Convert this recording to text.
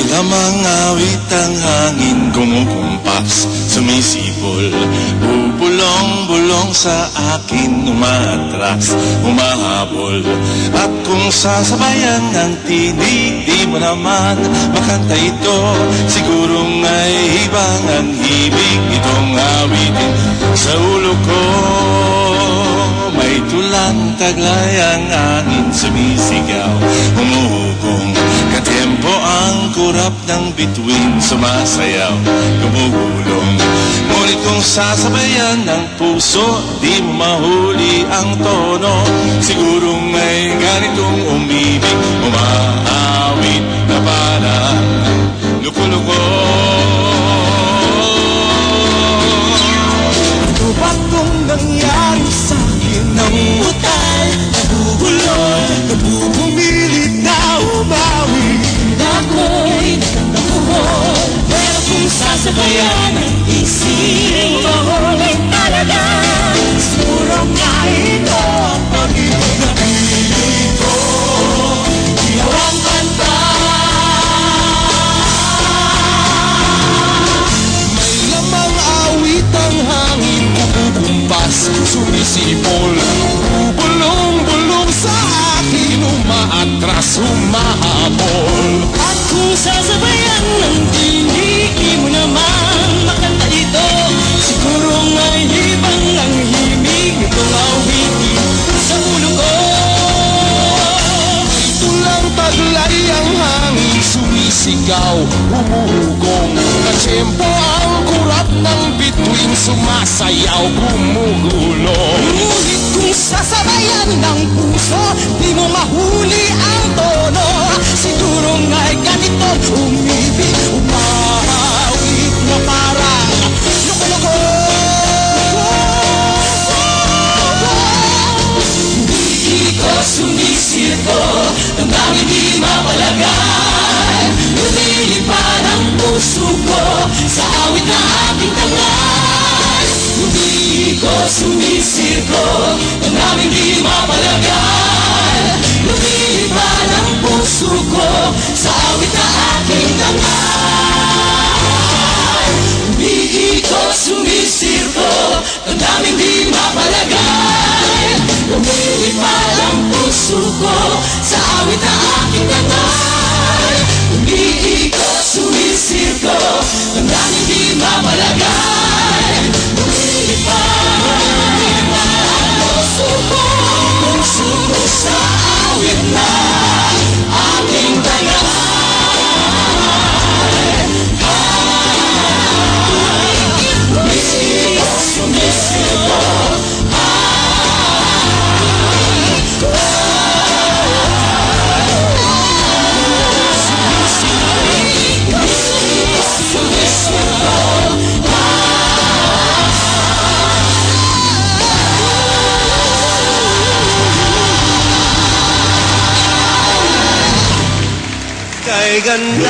Lamang awit ang hangin kumukumpas, sumisipol, bubulong-bulong sa akin, umaatras, umahabol. At kung sasabayan ng tinig, di mo naman makanta ito, siguro nga'y ibang ang hibig itong awitin sa ulo ko. May tulang taglay ang hangin sumisigaw, humuhugong katempo ang kurap ng bituin, sumasayaw, gumugulong. Ngunit kung sasabayan ng puso, di mo mahuli ang tono, siguro may ganitong umibig, umaawit na parang luko-luko. Ano ba kung nangyari sa'kin ng utal, nabubulol, nabubumilit na umawi? Ako'y nagkandakuhol, pero kung sasabayan ang isip, mahuli talaga. Siguro nga ito ang pag-ibig na pilit ko, iyawang kanta. May lamang awit ang hangin, kukumpas, sumisipol, bubulong-bulong sa akin, umaatras, umahabol. At kung sasabayan ng tinig, di mo naman makanta ito, siguro nga'y ibang ang himig nitong awitin sa ulo ko. Ito lang taglay ang hangin sumisigaw, humuhugong katsyempo ang kurap ng bituin, sumasayaw, gumugulong. Ngunit kung sasabayan ng puso, di mo mahuli ang tono, siguro nga'y ganito umibig, umahawit na parang loko-loko. Hindi ko sumisirko, damdamin di mapalagay, lumilipad ang puso ko sa awit na aking tangay. Hindi ko sumisirko, damdamin di mapalagay, lumilipad ang puso ko sa awit na aking tangay. Hindi ko sumisirko, damdamin di mapalagay, lumilipad ang puso ko sa awit na aking tangay. Hindi ko sumisirko, damdamin di mapalagay, lumilipad ang puso ko sa awit na aking tangay. Hindi ko sumisirko, Kay ganda